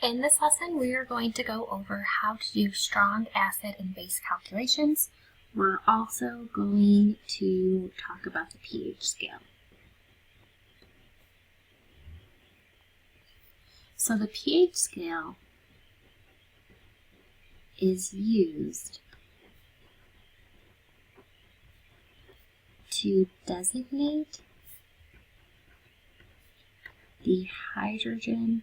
In this lesson, we are going to go over how to do strong acid and base calculations. We're also going to talk about the pH scale. So the pH scale is used to designate the hydrogen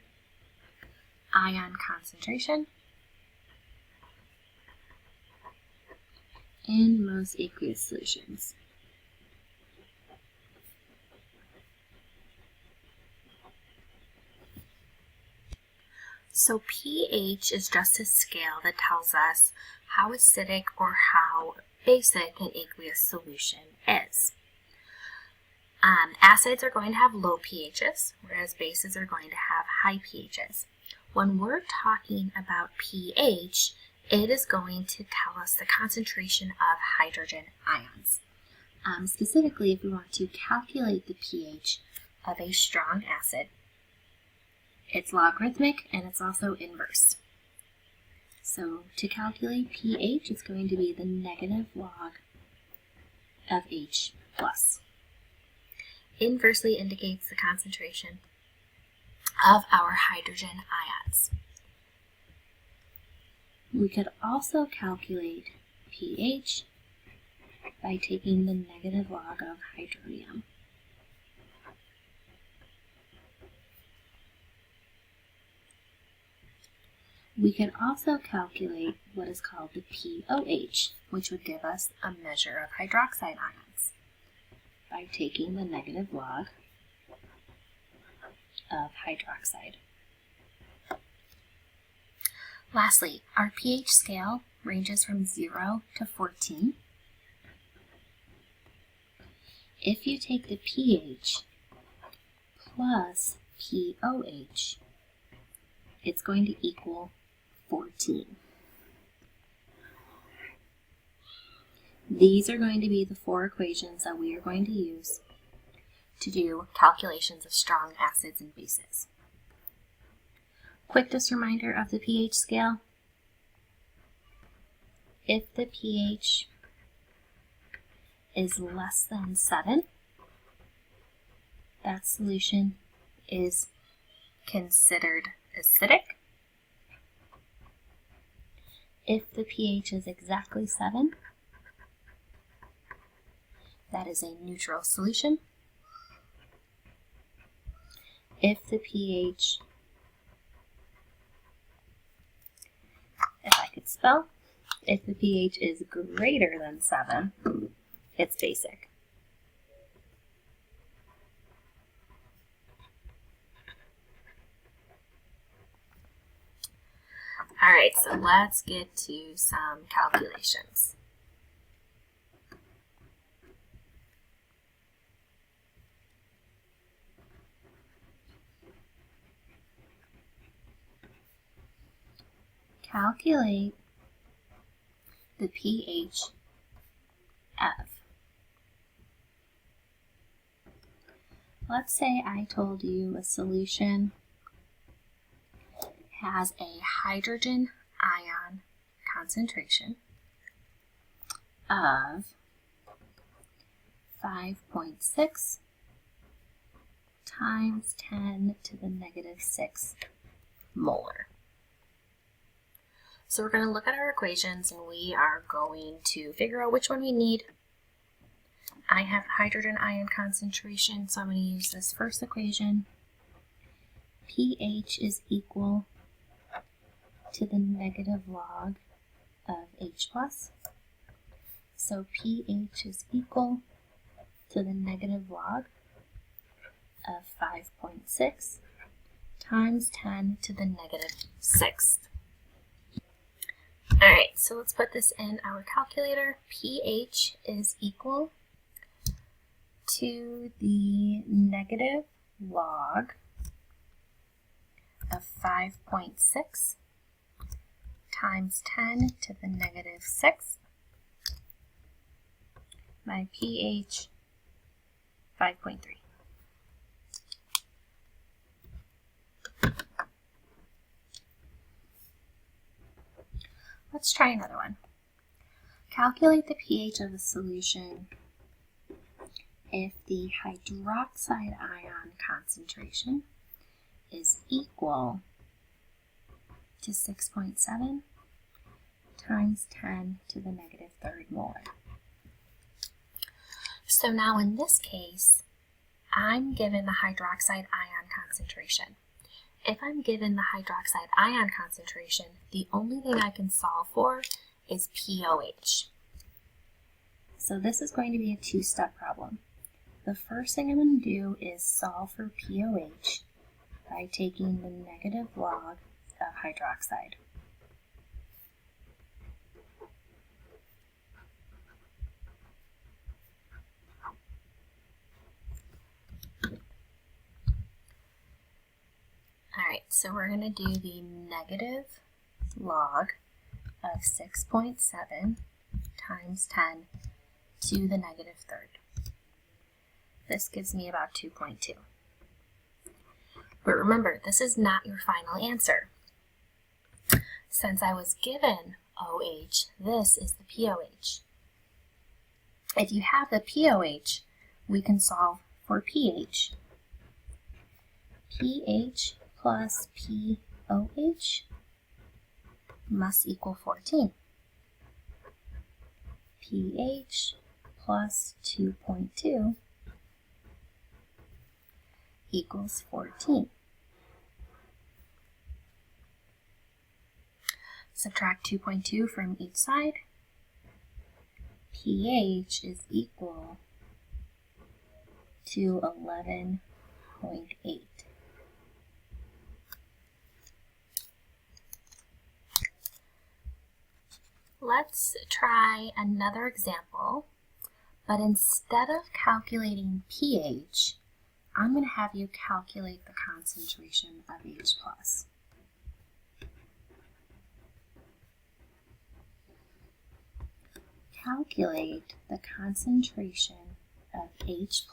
ion concentration in most aqueous solutions. So pH is just a scale that tells us how acidic or how basic an aqueous solution is. Acids are going to have low pHs, whereas bases are going to have high pHs. When we're talking about pH, it is going to tell us the concentration of hydrogen ions. Specifically, if we want to calculate the pH of a strong acid, it's logarithmic and it's also inverse. So to calculate pH, it's going to be the negative log of H plus. Inversely indicates the concentration of our hydrogen ions. We could also calculate pH by taking the negative log of hydronium. We can also calculate what is called the pOH, which would give us a measure of hydroxide ions by taking the negative log of hydroxide. Lastly, our pH scale ranges from 0 to 14. If you take the pH plus pOH, it's going to equal 14. These are going to be the four equations that we are going to use to do calculations of strong acids and bases. Quick just reminder of the pH scale. If the pH is less than 7, that solution is considered acidic. If the pH is exactly 7, that is a neutral solution. If the pH, if the pH is greater than 7, it's basic. All right, so let's get to some calculations. Calculate the pH of. Let's say I told you a solution has a hydrogen ion concentration of 5.6 times 10 to the negative 6 molar. So we're going to look at our equations and we are going to figure out which one we need. I have hydrogen ion concentration, so I'm going to use this first equation. pH is equal to the negative log of H plus. So pH is equal to the negative log of 5.6 times 10 to the negative 6th. All right, so let's put this in our calculator. pH is equal to the negative log of 5.6 times 10 to the negative 6. My pH, 5.3. Let's try another one. Calculate the pH of a solution if the hydroxide ion concentration is equal to 6.7 times 10 to the negative third molar. So now in this case, I'm given the hydroxide ion concentration. If I'm given the hydroxide ion concentration, the only thing I can solve for is pOH. So this is going to be a two-step problem. The first thing I'm going to do is solve for pOH by taking the negative log of hydroxide. Alright, so we're going to do the negative log of 6.7 times 10 to the negative third. This gives me about 2.2. But remember, this is not your final answer. Since I was given OH, this is the pOH. If you have the pOH, we can solve for pH. pH plus pOH must equal 14. pH plus 2.2 equals 14. Subtract 2.2 from each side. pH is equal to 11.8. Let's try another example, but instead of calculating pH, I'm going to have you calculate the concentration of H+. Calculate the concentration of H+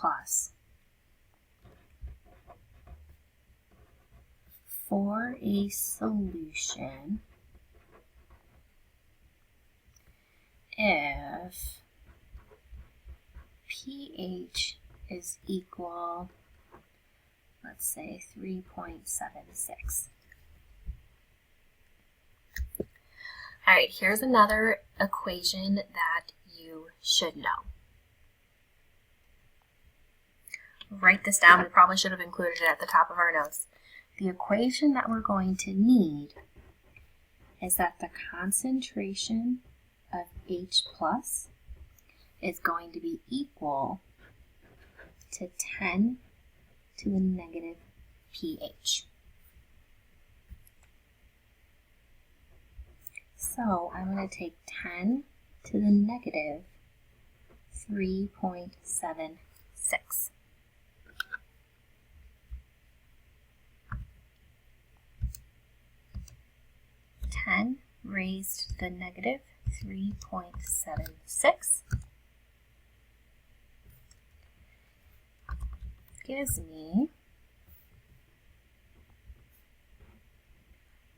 for a solution if pH is equal, let's say 3.76. All right, here's another equation that you should know. Write this down. We probably should have included it at the top of our notes. The equation that we're going to need is that the concentration of H+ is going to be equal to 10 to the negative pH. So I'm going to take 10 to the negative 3.76. Raised to the negative 3.76 gives me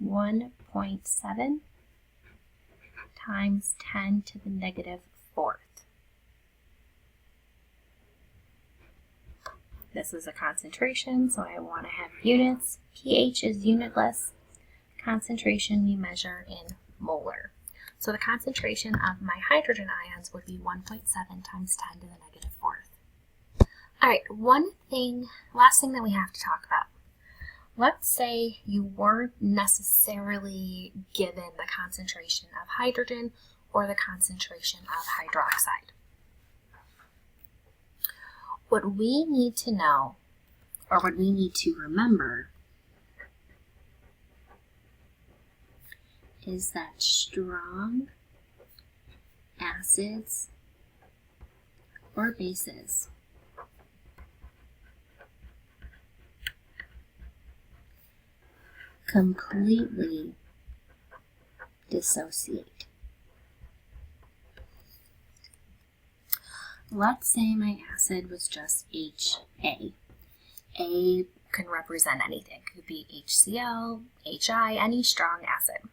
1.7 times 10 to the negative fourth. This is a concentration, so I want to have units. pH is unitless. Concentration we measure in molar. So the concentration of my hydrogen ions would be 1.7 times 10 to the negative fourth. All right, last thing that we have to talk about. Let's say you weren't necessarily given the concentration of hydrogen or the concentration of hydroxide. What we need to know, or what we need to remember, is that strong acids or bases completely dissociate. Let's say my acid was just HA. A can represent anything. It could be HCl, HI, any strong acid.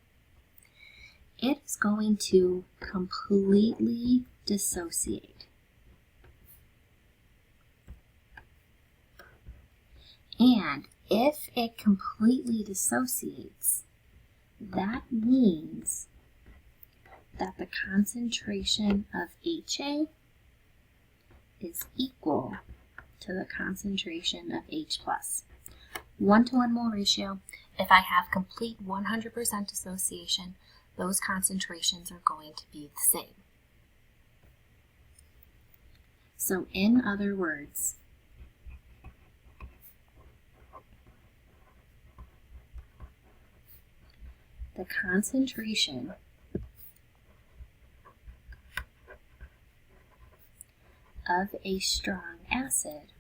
it is going to completely dissociate. And if it completely dissociates, that means that the concentration of HA is equal to the concentration of H+. 1-to-1 mole ratio. If I have complete 100% dissociation, those concentrations are going to be the same. So in other words, the concentration of a strong acid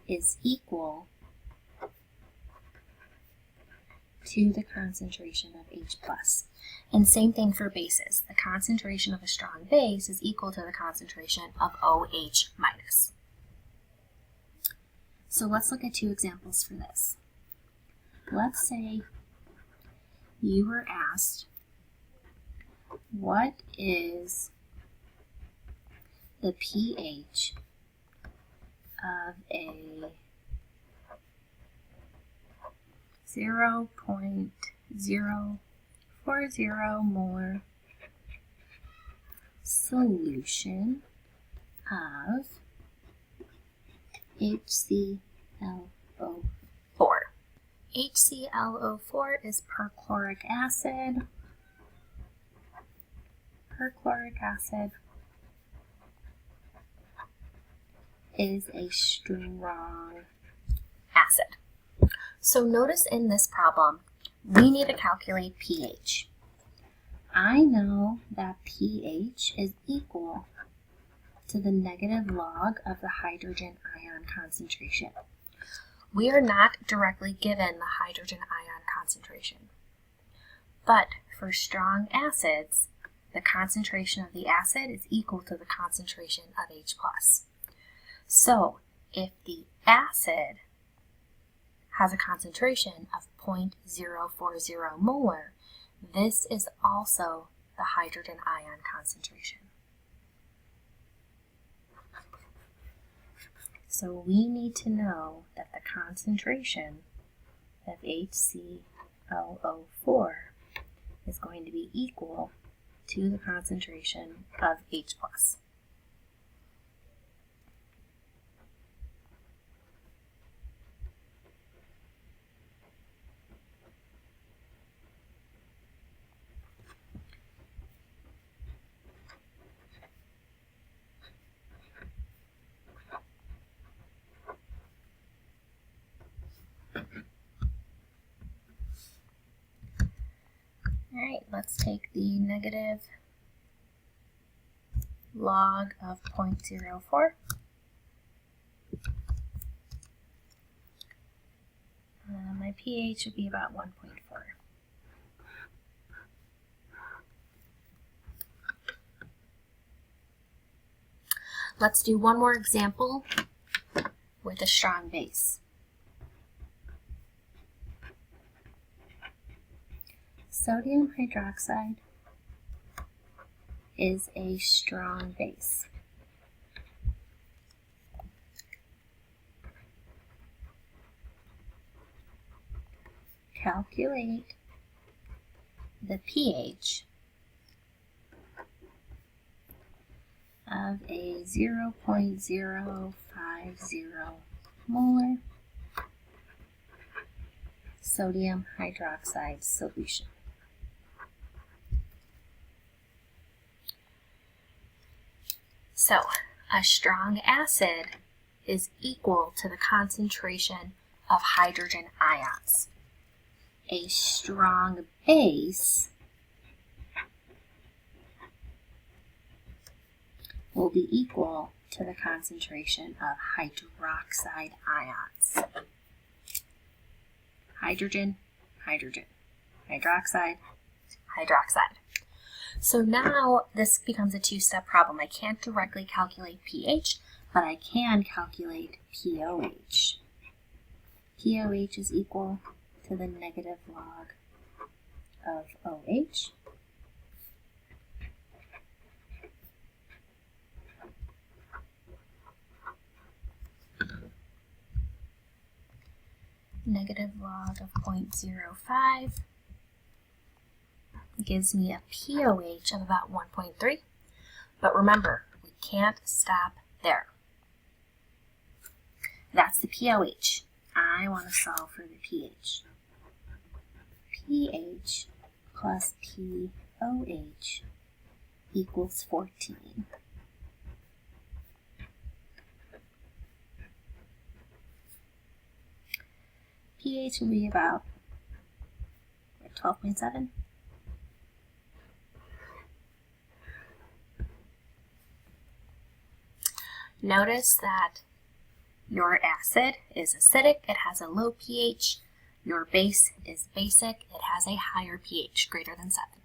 is equal to the concentration of H+. And same thing for bases. The concentration of a strong base is equal to the concentration of OH-. So let's look at 2 examples for this. Let's say you were asked, what is the pH of a 0.040 molar solution of HClO4. HClO4 is perchloric acid. Perchloric acid is a strong acid. So notice in this problem, we need to calculate pH. I know that pH is equal to the negative log of the hydrogen ion concentration. We are not directly given the hydrogen ion concentration, but for strong acids, the concentration of the acid is equal to the concentration of H+. So if the acid has a concentration of 0.040 molar, this is also the hydrogen ion concentration. So we need to know that the concentration of HClO4 is going to be equal to the concentration of H+. All right, let's take the negative log of 0.04. My pH would be about 1.4. Let's do one more example with a strong base. Sodium hydroxide is a strong base. Calculate the pH of a 0.050 molar sodium hydroxide solution. So, a strong acid is equal to the concentration of hydrogen ions. A strong base will be equal to the concentration of hydroxide ions. Hydrogen, hydrogen, hydroxide, hydroxide. So now this becomes a 2-step problem. I can't directly calculate pH, but I can calculate POH. POH is equal to the negative log of OH. Negative log of 0.05 gives me a pOH of about 1.3. But remember, we can't stop there. That's the pOH. I want to solve for the pH. pH plus pOH equals 14. pH will be about 12.7. Notice that your acid is acidic, it has a low pH. Your base is basic, it has a higher pH, greater than 7.